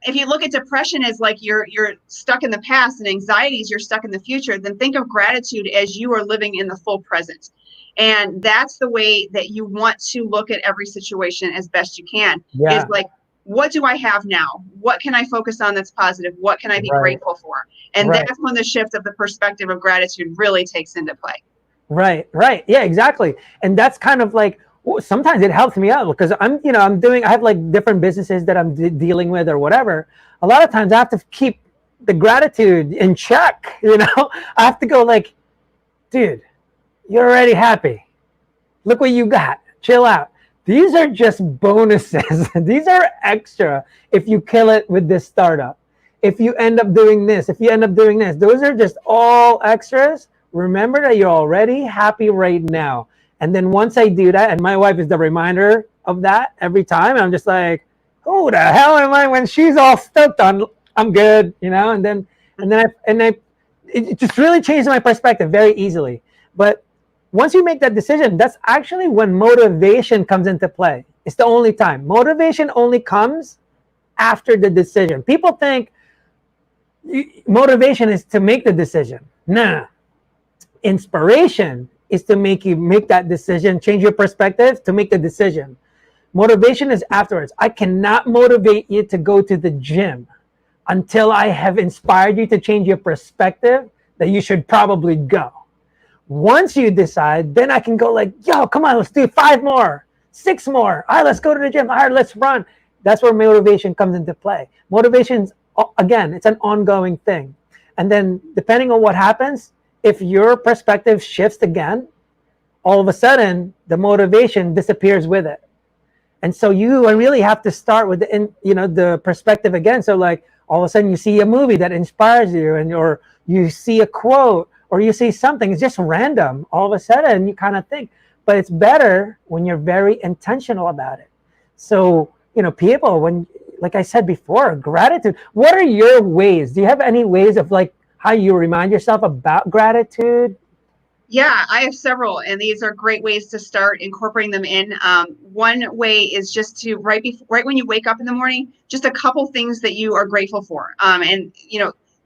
if you look at depression as like you're stuck in the past, and anxieties you're stuck in the future, then think of gratitude as you are living in the full present. And that's the way that you want to look at every situation as best you can. Is like, what do I have now? What can I focus on that's positive? What can I be grateful for? And that's when the shift of the perspective of gratitude really takes into play. Right. Yeah, exactly. And that's kind of like, sometimes it helps me out, because I have like different businesses that I'm dealing with or whatever. A lot of times I have to keep the gratitude in check. I have to go like, dude, you're already happy. Look what you got. Chill out. These are just bonuses. These are extra if you kill it with this startup. If you end up doing this, those are just all extras. Remember that you're already happy right now. And then once I do that, and my wife is the reminder of that every time, I'm just like, who the hell am I when she's all stoked on, I'm good, and then it just really changed my perspective very easily. But once you make that decision, that's actually when motivation comes into play. It's the only time. Motivation only comes after the decision. People think motivation is to make the decision. Nah. Inspiration is to make you make that decision, change your perspective to make the decision. Motivation is afterwards. I cannot motivate you to go to the gym until I have inspired you to change your perspective that you should probably go. Once you decide, then I can go like, yo, come on, let's do 5 more, 6 more. All right, let's go to the gym. All right, let's run. That's where motivation comes into play. Motivation's, again, it's an ongoing thing. And then depending on what happens, if your perspective shifts again, all of a sudden the motivation disappears with it. And so you really have to start with the perspective again. So like all of a sudden you see a movie that inspires you, or you see a quote, or you see something, it's just random. All of a sudden you kind of think, but it's better when you're very intentional about it. So, people, when, like I said before, gratitude, what are your ways? Do you have any ways of like how you remind yourself about gratitude? Yeah, I have several, and these are great ways to start incorporating them in. One way is just to right when you wake up in the morning, just a couple things that you are grateful for. And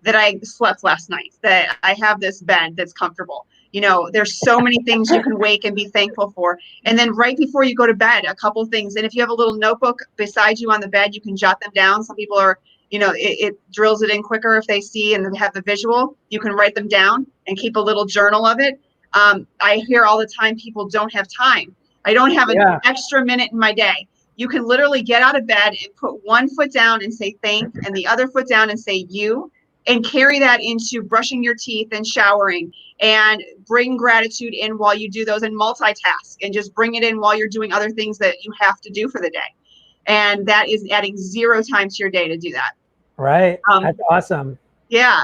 that I slept last night, that I have this bed that's comfortable. There's so many things you can wake and be thankful for. And then right before you go to bed, a couple things. And if you have a little notebook beside you on the bed, you can jot them down. Some people are, it drills it in quicker if they see and have the visual. You can write them down and keep a little journal of it. I hear all the time people don't have time. I don't have an extra minute in my day. You can literally get out of bed and put one foot down and say thank, and the other foot down and say you, and carry that into brushing your teeth and showering, and bring gratitude in while you do those, and multitask and just bring it in while you're doing other things that you have to do for the day. And that is adding 0 time to your day to do that. Right. That's awesome. Yeah.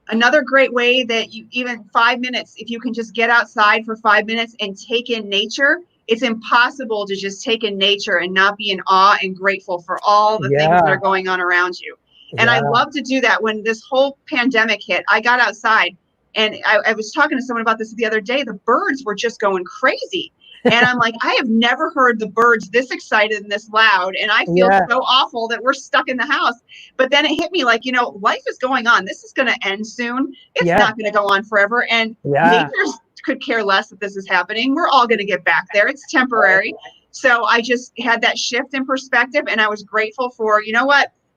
Another great way that you, even 5 minutes, if you can just get outside for 5 minutes and take in nature. It's impossible to just take in nature and not be in awe and grateful for all the things that are going on around you. And I love to do that. When this whole pandemic hit, I got outside, and I was talking to someone about this the other day. The birds were just going crazy. And I'm like, I have never heard the birds this excited and this loud. And I feel so awful that we're stuck in the house. But then it hit me like, life is going on. This is going to end soon. It's not going to go on forever. And nature could care less that this is happening. We're all going to get back there. It's temporary. So I just had that shift in perspective, and I was grateful for,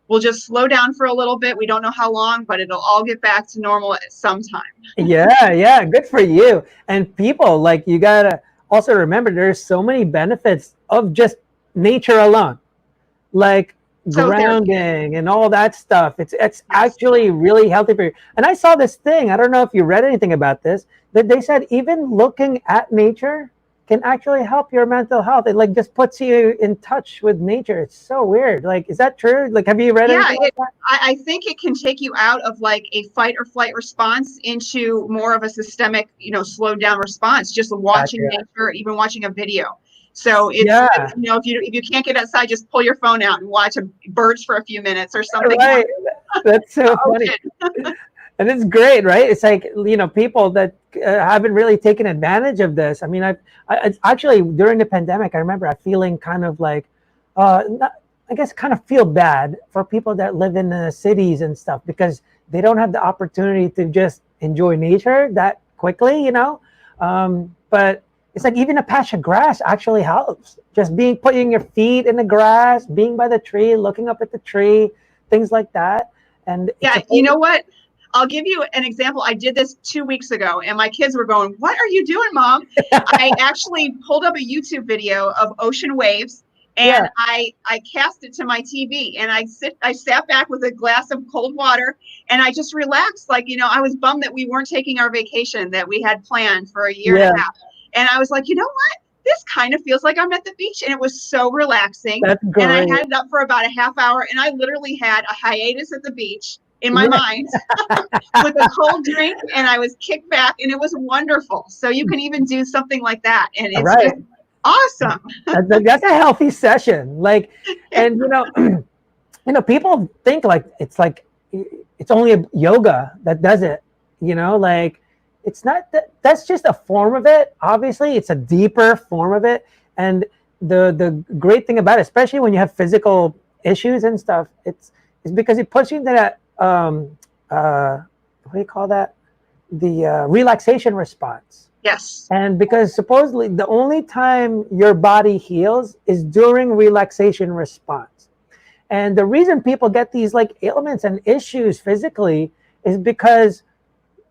we'll just slow down for a little bit. We don't know how long, but it'll all get back to normal at some time. Yeah, good for you. And people, like, you gotta also remember there's so many benefits of just nature alone, like So grounding and all that stuff. It's yes. actually really healthy for you. And I saw this thing, I don't know if you read anything about this, that they said even looking at nature can actually help your mental health. It like just puts you in touch with nature. It's so weird. Like, is that true? Like, have you read Yeah, anything like that? I think it can take you out of like a fight or flight response into more of a systemic, slowed down response, just watching Gotcha. nature, even watching a video. So it's, Yeah, if you can't get outside, just pull your phone out and watch birds for a few minutes or something. right. That's so funny. And it's great, right? It's like, people that haven't really taken advantage of this. I mean, I actually, during the pandemic, I remember I feeling kind of like, not, I guess, kind of feel bad for people that live in the cities and stuff because they don't have the opportunity to just enjoy nature that quickly. But it's like even a patch of grass actually helps. Just putting your feet in the grass, being by the tree, looking up at the tree, things like that. And Yeah, you know what? I'll give you an example. I did this 2 weeks ago, and my kids were going, "What are you doing, Mom?" I actually pulled up a YouTube video of ocean waves, yeah, and I cast it to my TV, and I sat back with a glass of cold water, and I just relaxed. Like, I was bummed that we weren't taking our vacation that we had planned for a year yeah, and a half, and I was like, you know what? This kind of feels like I'm at the beach, and it was so relaxing. that's And I great. had it up for about a half hour, and I literally had a hiatus at the beach in my Yeah, mind with a cold drink, and I was kicked back, and it was wonderful. So you can even do something like that, and it's right. just awesome. That's a healthy session. Like, and people think like it's only a yoga that does it. Like it's not that. That's just a form of it. Obviously, it's a deeper form of it. And the great thing about it, especially when you have physical issues and stuff, it's because it puts you into that what do you call that? The relaxation response. Yes. And because supposedly the only time your body heals is during relaxation response. And the reason people get these like ailments and issues physically is because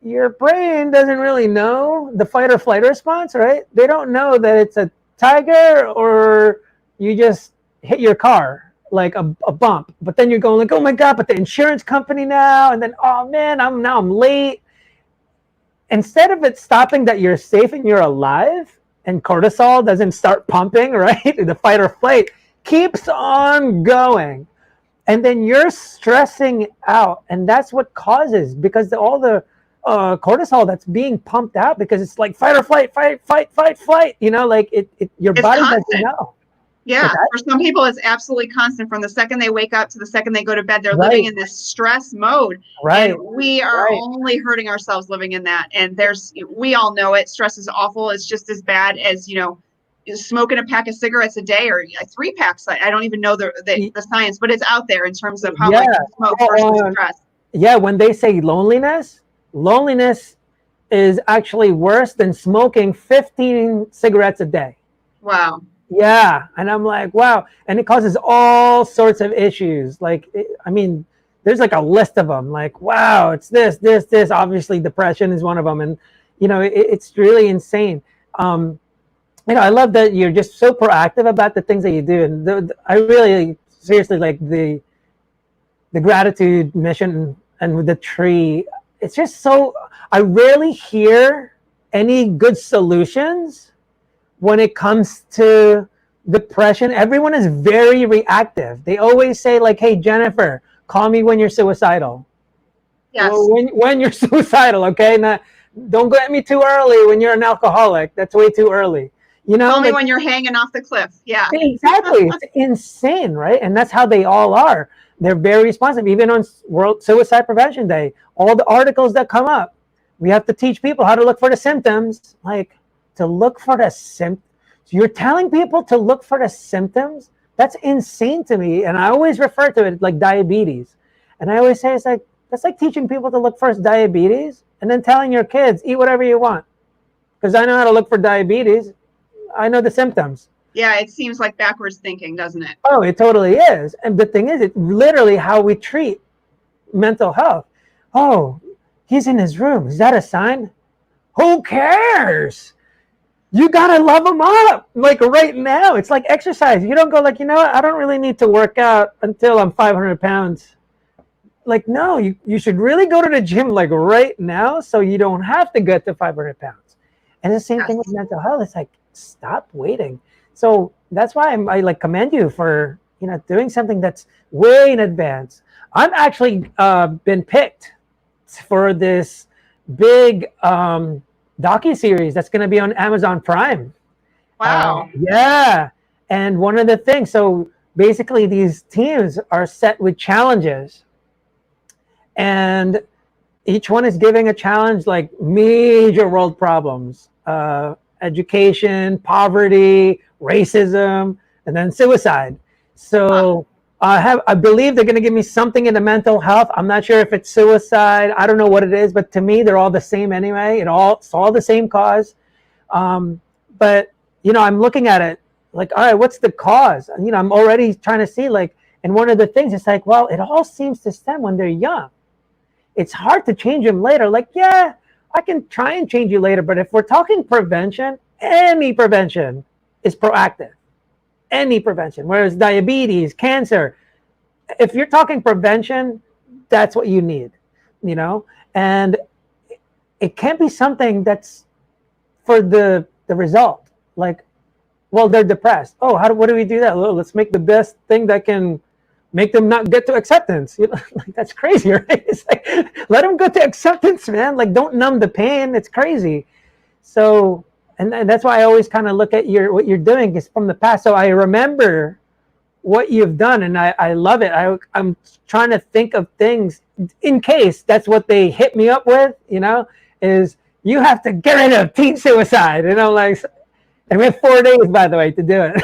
your brain doesn't really know the fight or flight response, right? They don't know that it's a tiger or you just hit your car like a bump. But then you're going like, oh my God, but the insurance company now, and then oh man, I'm late. Instead of it stopping that you're safe and you're alive and cortisol doesn't start pumping, right? The fight or flight keeps on going. And then you're stressing out. And that's what causes, because all the cortisol that's being pumped out, because it's like fight or flight, fight, flight, like your It's body constant. doesn't know. Yeah, for some people, it's absolutely constant from the second they wake up to the second they go to bed. They're Right. living in this stress mode, Right. and we are only hurting ourselves living in that. And we all know it. Stress is awful. It's just as bad as smoking a pack of cigarettes a day or 3 packs. I don't even know the science, but it's out there in terms of how much you smoke versus stress. Yeah, when they say loneliness is actually worse than smoking 15 cigarettes a day. Wow. Yeah, and I'm like, wow, and it causes all sorts of issues. Like, there's like a list of them. Like, wow, it's this. Obviously, depression is one of them, and it's really insane. I love that you're just so proactive about the things that you do, and I really seriously like the gratitude mission and with the tree. It's just so I rarely hear any good solutions when it comes to depression. Everyone is very reactive. They always say like, hey, Jennifer, call me when you're suicidal. Yes. Well, when you're suicidal, okay? Now, don't get me too early when you're an alcoholic. That's way too early. Call me when you're hanging off the cliff. Yeah. Exactly. It's insane, right? And that's how they all are. They're very responsive. Even on World Suicide Prevention Day, all the articles that come up, we have to teach people how to look for the symptoms. Like, to look for the symptoms. You're telling people to look for the symptoms? That's insane to me. And I always refer to it like diabetes. And I always say that's like teaching people to look for diabetes and then telling your kids, eat whatever you want. Because I know how to look for diabetes. I know the symptoms. Yeah, it seems like backwards thinking, doesn't it? Oh, it totally is. And the thing is, it's literally how we treat mental health. Oh, he's in his room. Is that a sign? Who cares? You gotta love them up like right now. It's like exercise. You don't go like, you know what? I don't really need to work out until I'm 500 pounds. Like, no, you should really go to the gym like right now so you don't have to get to 500 pounds. And the same thing with Yes. mental health. It's like, stop waiting. So that's why I like commend you for, doing something that's way in advance. I've actually been picked for this big docu-series that's going to be on Amazon Prime. Wow. Yeah. And one of the things, so basically these teams are set with challenges, and each one is giving a challenge like major world problems, education, poverty, racism, and then suicide. Huh. So I believe they're going to give me something in the mental health. I'm not sure if it's suicide. I don't know what it is, but to me, they're all the same anyway. It's all the same cause. But I'm looking at it like, all right, what's the cause? I'm already trying to see like, and one of the things is like, well, it all seems to stem when they're young. It's hard to change them later. Like, yeah, I can try and change you later, but if we're talking prevention, any prevention is proactive. Any prevention, whereas diabetes, cancer, if you're talking prevention, that's what you need, and it can't be something that's for the result. Like, well, they're depressed. Oh, what do we do that? Well, let's make the best thing that can make them not get to acceptance. Like, that's crazy, right? It's like, let them go to acceptance, man. Like, don't numb the pain. It's crazy. So, and that's why I always kind of look at what you're doing is from the past. So I remember what you've done, and I love it. I'm trying to think of things in case that's what they hit me up with, is you have to get rid of teen suicide. And I'm like, and we have 4 days, by the way, to do it.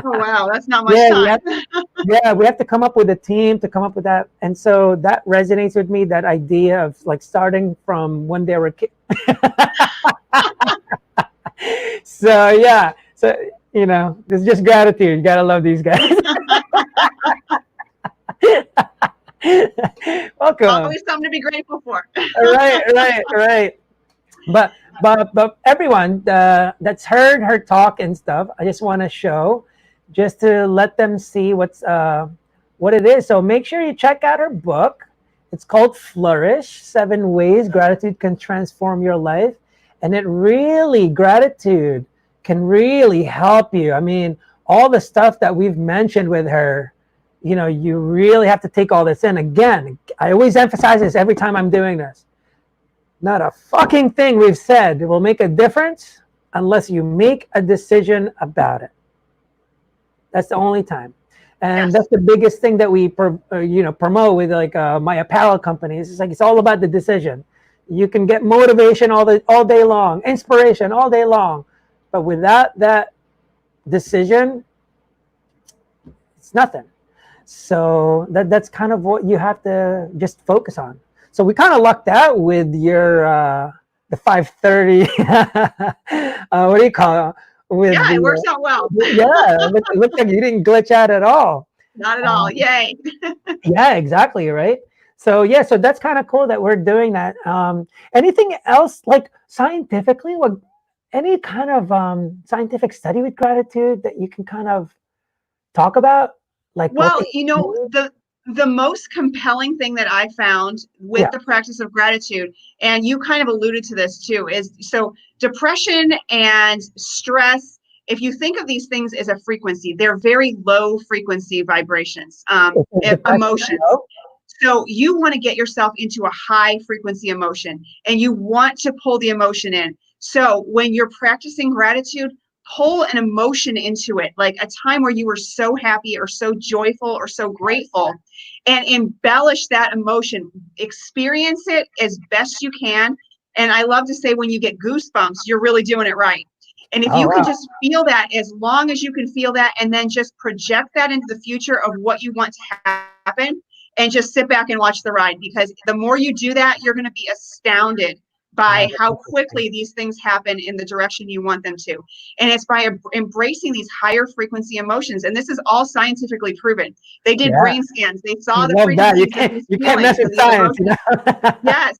Oh, wow. That's not much Yeah, time. we have to come up with a team to come up with that. And so that resonates with me, that idea of like starting from when they were kids. So, yeah. So, it's just gratitude. You got to love these guys. Welcome. Always something to be grateful for. Right. But everyone that's heard her talk and stuff, I just want to show, just to let them see what it is. So make sure you check out her book. It's called Flourish: 7 Ways Gratitude Can Transform Your Life. And gratitude can really help you. I mean, all the stuff that we've mentioned with her, you really have to take all this in. Again, I always emphasize this every time I'm doing this. Not a fucking thing we've said will make a difference unless you make a decision about it. That's the only time. And that's the biggest thing that we promote with like my apparel companies. It's like, it's all about the decision. You can get motivation all day long, inspiration all day long, but without that decision, it's nothing. So that's kind of what you have to just focus on. So we kind of lucked out with your the 5:30. What do you call it? Yeah, it works out well. Yeah, it looks like you didn't glitch out at all. Not at all. Yay. Yeah, exactly, right? So yeah, so that's kind of cool that we're doing that. Anything else like scientifically? Any kind of scientific study with gratitude that you can kind of talk about? Like, well, the most compelling thing that I found with the practice of gratitude, and you kind of alluded to this too, is so depression and stress, if you think of these things as a frequency, they're very low frequency vibrations, emotions. So you want to get yourself into a high frequency emotion, and you want to pull the emotion in. So when you're practicing gratitude, pull an emotion into it, like a time where you were so happy or so joyful or so grateful, and embellish that emotion, experience it as best you can. And I love to say, when you get goosebumps, you're really doing it right. And if you can just feel that, as long as you can feel that, and then just project that into the future of what you want to happen, and just sit back and watch the ride, because the more you do that, you're going to be astounded by that's how interesting. quickly these things happen in the direction you want them to. And it's by embracing these higher frequency emotions. And this is all scientifically proven. They did Yeah, brain scans. They I saw the love that. frequencies of these You can't mess feelings and with these science, you emotions. know. Yes.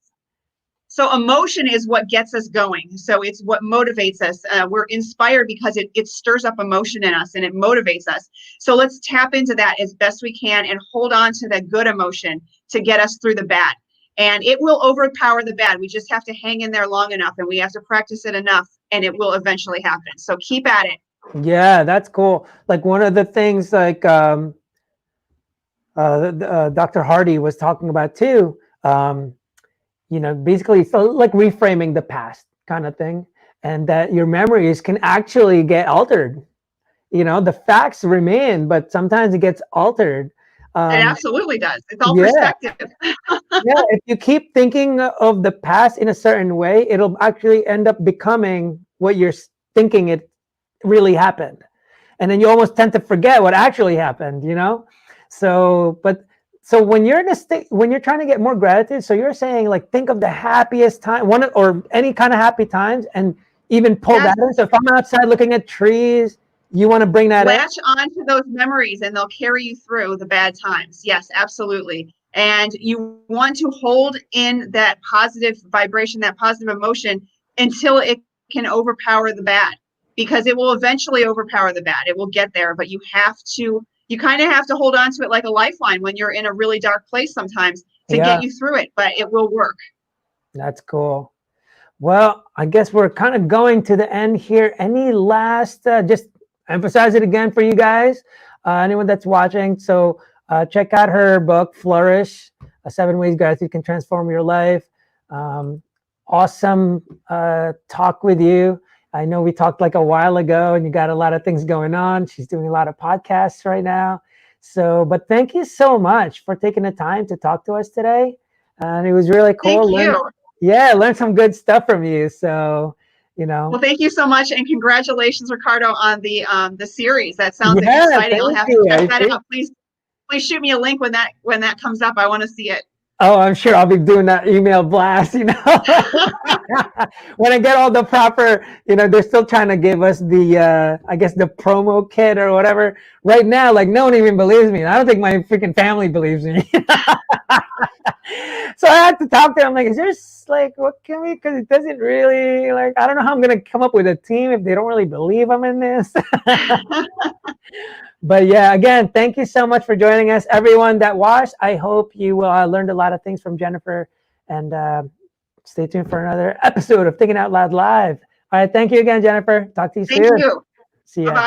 So emotion is what gets us going. So it's what motivates us. We're inspired because it stirs up emotion in us and it motivates us. So let's tap into that as best we can and hold on to that good emotion to get us through the bad. And it will overpower the bad. We just have to hang in there long enough and we have to practice it enough and it will eventually happen. So keep at it. Yeah, that's cool. Like one of the things like Dr. Hardy was talking about too, you know, basically so like reframing the past kind of thing, and that your memories can actually get altered. You know, the facts remain, but sometimes it gets altered. It Um, absolutely does. It's all yeah, perspective. yeah. If you keep thinking of the past in a certain way, it'll actually end up becoming what you're thinking it really happened, and then you almost tend to forget what actually happened. You know, so but so when you're in a state when you're trying to get more gratitude, so you're saying like think of the happiest time, one or any kind of happy times, and even pull Yes. that in. So if I'm outside looking at trees, you want to bring that in. Latch on to those memories and they'll carry you through the bad times. Yes, absolutely. And you want to hold in that positive vibration, that positive emotion until it can overpower the bad, because it will eventually overpower the bad. It will get there, but you kind of have to hold on to it like a lifeline when you're in a really dark place sometimes to get Yeah, you through it, but it will work. that's cool. Well, I guess we're kind of going to the end here. Any last, just emphasize it again for you guys, anyone that's watching. So check out her book, Flourish, 7 Ways Gratitude Can Transform Your Life. Um, awesome talk with you. I know we talked like a while ago and you got a lot of things going on. She's doing a lot of podcasts right now. So, but thank you so much for taking the time to talk to us today. And it was really Thank cool. you. Yeah, learn some good stuff from you. So, you know, Well, thank you so much, and congratulations, Ricardo, on the series. That sounds yeah, exciting. I'll thank have to you. check I that think, out. Please shoot me a link when that comes up. I want to see it. oh, I'm sure I'll be doing that email blast, you know. When I get all the proper, you know, they're still trying to give us the, I guess the promo kit or whatever. Right now, like no one even believes me. I don't think my freaking family believes me. So I had to talk to him. Like, is there like, what can we? Because it doesn't really like. I don't know how I'm gonna come up with a team if they don't really believe I'm in this. But yeah, again, thank you so much for joining us, everyone that watched. I hope you learned a lot of things from Jennifer, and stay tuned for another episode of Thinking Out Loud Live. All right, thank you again, Jennifer. Talk to you Thank soon. you. See Bye ya. bye.